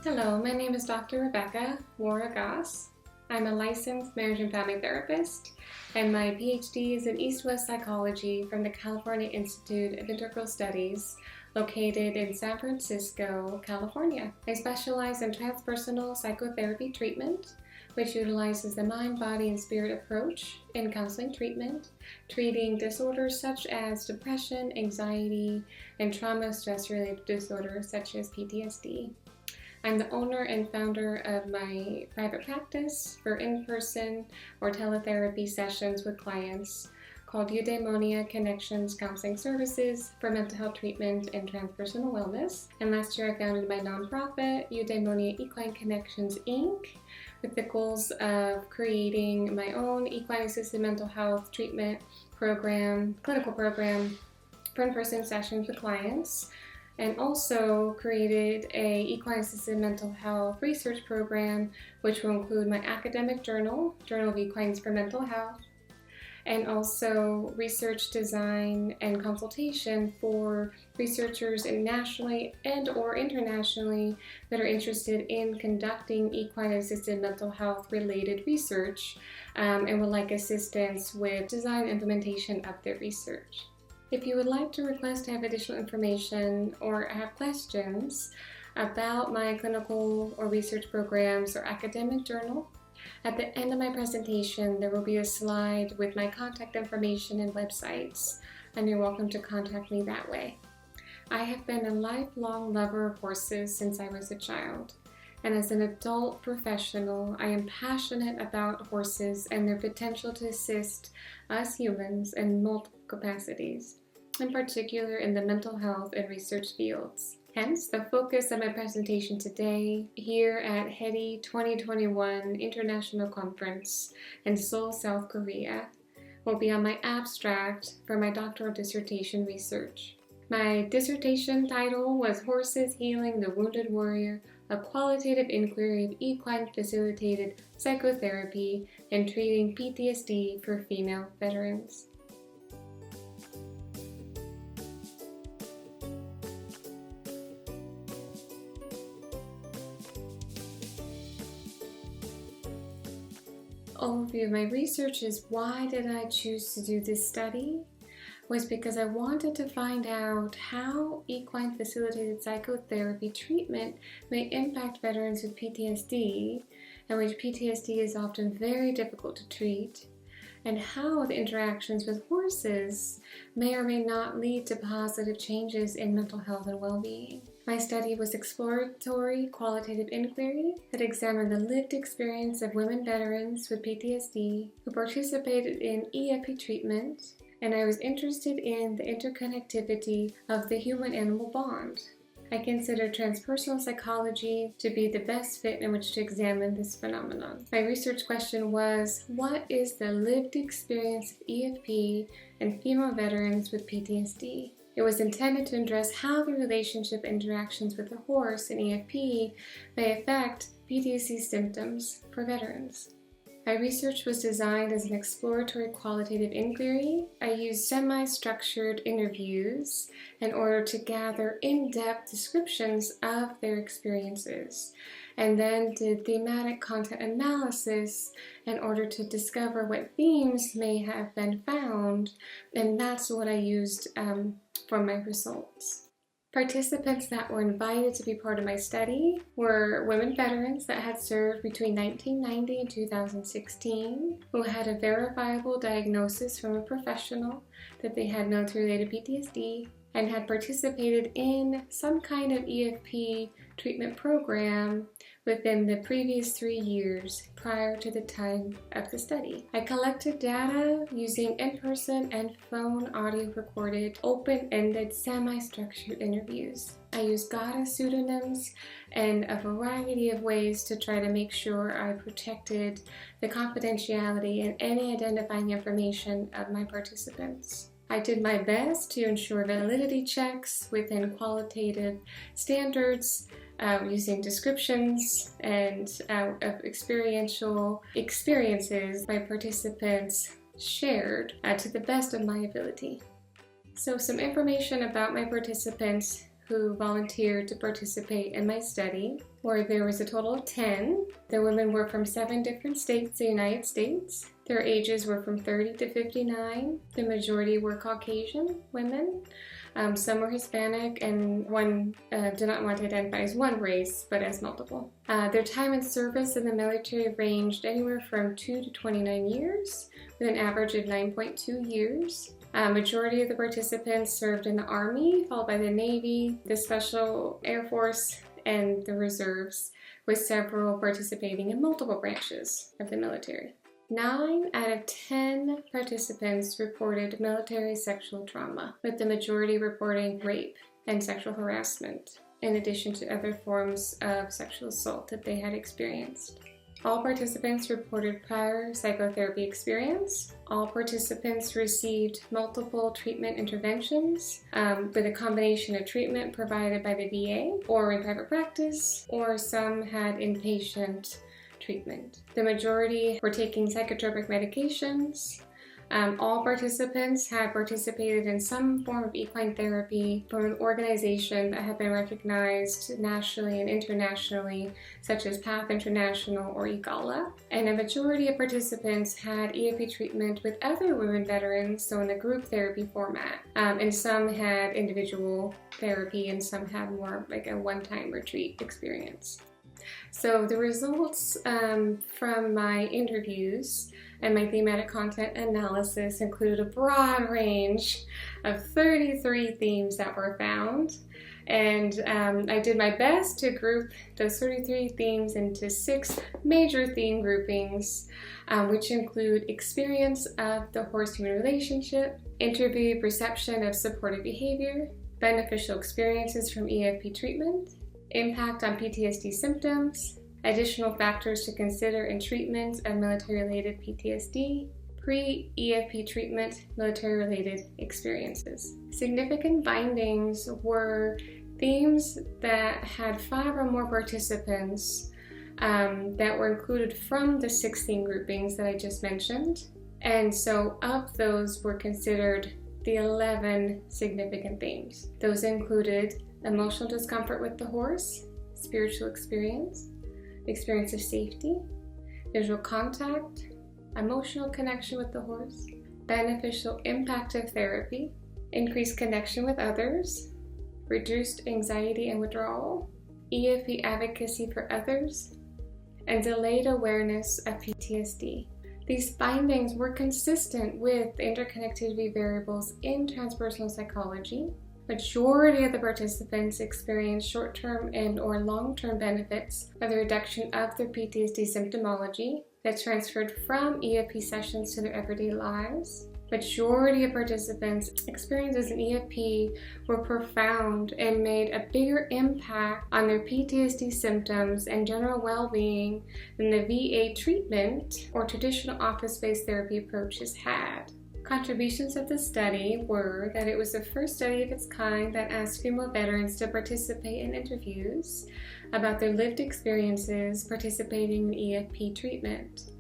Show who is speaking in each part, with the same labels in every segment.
Speaker 1: Hello, my name is Dr. Rebecca Wara-Goss. I'm a licensed marriage and family therapist, and my PhD is in East-West Psychology from the California Institute of Integral Studies, located in San Francisco, California. I specialize in transpersonal psychotherapy treatment, which utilizes the mind, body, and spirit approach in counseling treatment, treating disorders such as depression, anxiety, and trauma stress-related disorders such as PTSD. I'm the owner and founder of my private practice for in-person or teletherapy sessions with clients called Eudaemonia Connections Counseling Services for mental health treatment and transpersonal wellness. And last year I founded my nonprofit, Eudaemonia Equine Connections, Inc., with the goals of creating my own equine-assisted mental health treatment program, clinical program for in-person sessions with clients, and also created a equine-assisted mental health research program, which will include my academic journal, Journal of Equines for Mental Health, and also research design and consultation for researchers nationally and or internationally that are interested in conducting equine-assisted mental health related research and would like assistance with design and implementation of their research. If you would like to request to have additional information or have questions about my clinical or research programs or academic journal, at the end of my presentation there will be a slide with my contact information and websites, and you're welcome to contact me that way. I have been a lifelong lover of horses since I was a child, and as an adult professional I am passionate about horses and their potential to assist us humans in multiple capacities, in particular in the mental health and research fields. Hence, the focus of my presentation today here at HETI 2021 International Conference in Seoul, South Korea, will be on my abstract for my doctoral dissertation research. My dissertation title was Horses Healing the Wounded Warrior, a qualitative inquiry of equine-facilitated psychotherapy in treating PTSD for female veterans. Overview of my research is why did I choose to do this study? Was because I wanted to find out how equine-facilitated psychotherapy treatment may impact veterans with PTSD, in which PTSD is often very difficult to treat, and how the interactions with horses may or may not lead to positive changes in mental health and well-being. My study was exploratory qualitative inquiry that examined the lived experience of women veterans with PTSD who participated in EAP treatment, and I was interested in the interconnectivity of the human-animal bond. I consider transpersonal psychology to be the best fit in which to examine this phenomenon. My research question was, what is the lived experience of EFP and female veterans with PTSD? It was intended to address how the relationship interactions with the horse in EFP may affect PTSD symptoms for veterans. My research was designed as an exploratory qualitative inquiry. I used semi-structured interviews in order to gather in-depth descriptions of their experiences, and then did thematic content analysis in order to discover what themes may have been found, and that's what I used for my results. Participants that were invited to be part of my study were women veterans that had served between 1990 and 2016, who had a verifiable diagnosis from a professional that they had military-related PTSD, and had participated in some kind of EFP treatment program within the previous 3 years prior to the time of the study. I collected data using in-person and phone audio recorded, open-ended, semi-structured interviews. I used goddess pseudonyms and a variety of ways to try to make sure I protected the confidentiality and any identifying information of my participants. I did my best to ensure validity checks within qualitative standards, using descriptions and of experiential experiences my participants shared to the best of my ability. So some information about my participants who volunteered to participate in my study where there was a total of 10. The women were from 7 different states in the United States. Their ages were from 30 to 59. The majority were Caucasian women. Some were Hispanic, and one did not want to identify as one race, but as multiple. Their time in service in the military ranged anywhere from 2 to 29 years, with an average of 9.2 years. Majority of the participants served in the Army, followed by the Navy, the Special Air Force, and the Reserves, with several participating in multiple branches of the military. 9 out of 10 participants reported military sexual trauma, with the majority reporting rape and sexual harassment, in addition to other forms of sexual assault that they had experienced. All participants reported prior psychotherapy experience. All participants received multiple treatment interventions with a combination of treatment provided by the VA or in private practice, or some had inpatient treatment. The majority were taking psychotropic medications. All participants had participated in some form of equine therapy from an organization that had been recognized nationally and internationally, such as PATH International or EGALA. And a majority of participants had EAP treatment with other women veterans, so in a group therapy format. And some had individual therapy, and some had more like a one-time retreat experience. So the results from my interviews and my thematic content analysis included a broad range of 33 themes that were found. And I did my best to group those 33 themes into 6 major theme groupings, which include experience of the horse-human relationship, interviewee perception of supportive behavior, beneficial experiences from EFP treatment, impact on PTSD symptoms, additional factors to consider in treatment of military-related PTSD, pre-EFP treatment military-related experiences. Significant findings were themes that had 5 or more participants that were included from the 6 theme groupings that I just mentioned. And so of those were considered the 11 significant themes. Those included emotional discomfort with the horse, spiritual experience, experience of safety, visual contact, emotional connection with the horse, beneficial impact of therapy, increased connection with others, reduced anxiety and withdrawal, EFP advocacy for others, and delayed awareness of PTSD. These findings were consistent with the interconnectivity variables in transpersonal psychology. Majority of the participants experienced short-term and or long-term benefits of the reduction of their PTSD symptomology that transferred from EFP sessions to their everyday lives. Majority of participants' experiences in EFP were profound and made a bigger impact on their PTSD symptoms and general well-being than the VA treatment or traditional office-based therapy approaches had. Contributions of the study were that it was the first study of its kind that asked female veterans to participate in interviews about their lived experiences participating in EFP treatment.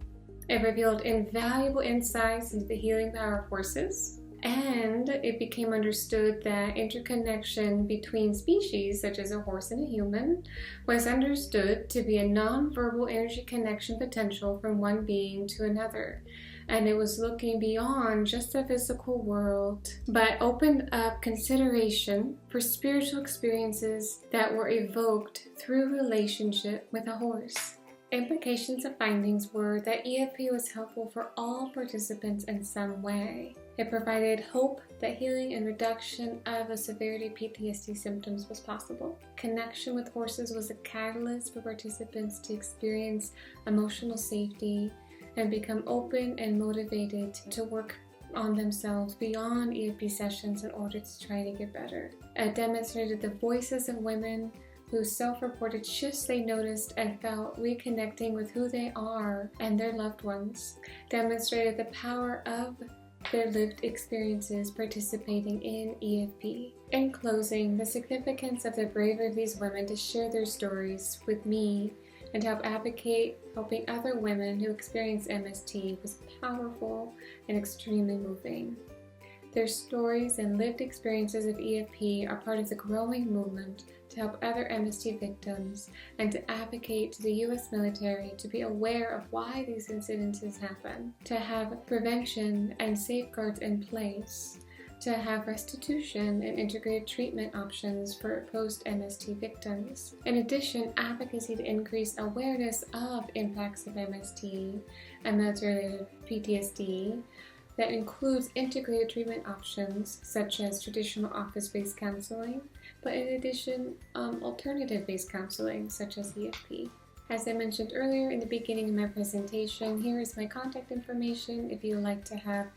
Speaker 1: It revealed invaluable insights into the healing power of horses, and it became understood that interconnection between species, such as a horse and a human, was understood to be a non-verbal energy connection potential from one being to another. And it was looking beyond just the physical world, but opened up consideration for spiritual experiences that were evoked through relationship with a horse. Implications of findings were that EFP was helpful for all participants in some way. It provided hope that healing and reduction of the severity of PTSD symptoms was possible. Connection with horses was a catalyst for participants to experience emotional safety and become open and motivated to work on themselves beyond EFP sessions in order to try to get better. It demonstrated the voices of women whose self-reported shifts they noticed and felt reconnecting with who they are and their loved ones, demonstrated the power of their lived experiences participating in EFP. In closing, the significance of the bravery of these women to share their stories with me and to help advocate helping other women who experience MST was powerful and extremely moving. Their stories and lived experiences of EFP are part of the growing movement to help other MST victims and to advocate to the U.S. military to be aware of why these incidences happen, to have prevention and safeguards in place, to have restitution and integrated treatment options for post-MST victims. In addition, advocacy to increase awareness of impacts of MST and military-related PTSD that includes integrated treatment options such as traditional office-based counseling, but in addition, alternative-based counseling such as EFP. As I mentioned earlier in the beginning of my presentation, here is my contact information if you would like to have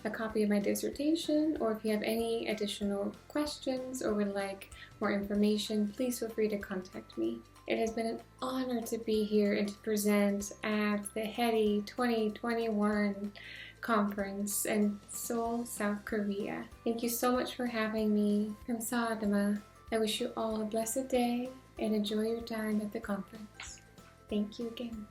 Speaker 1: a copy of my dissertation, or if you have any additional questions or would like more information, please feel free to contact me. It has been an honor to be here and to present at the HETI 2021 conference in Seoul, South Korea. Thank you so much for having me. 감사합니다. I wish you all a blessed day and enjoy your time at the conference. Thank you again.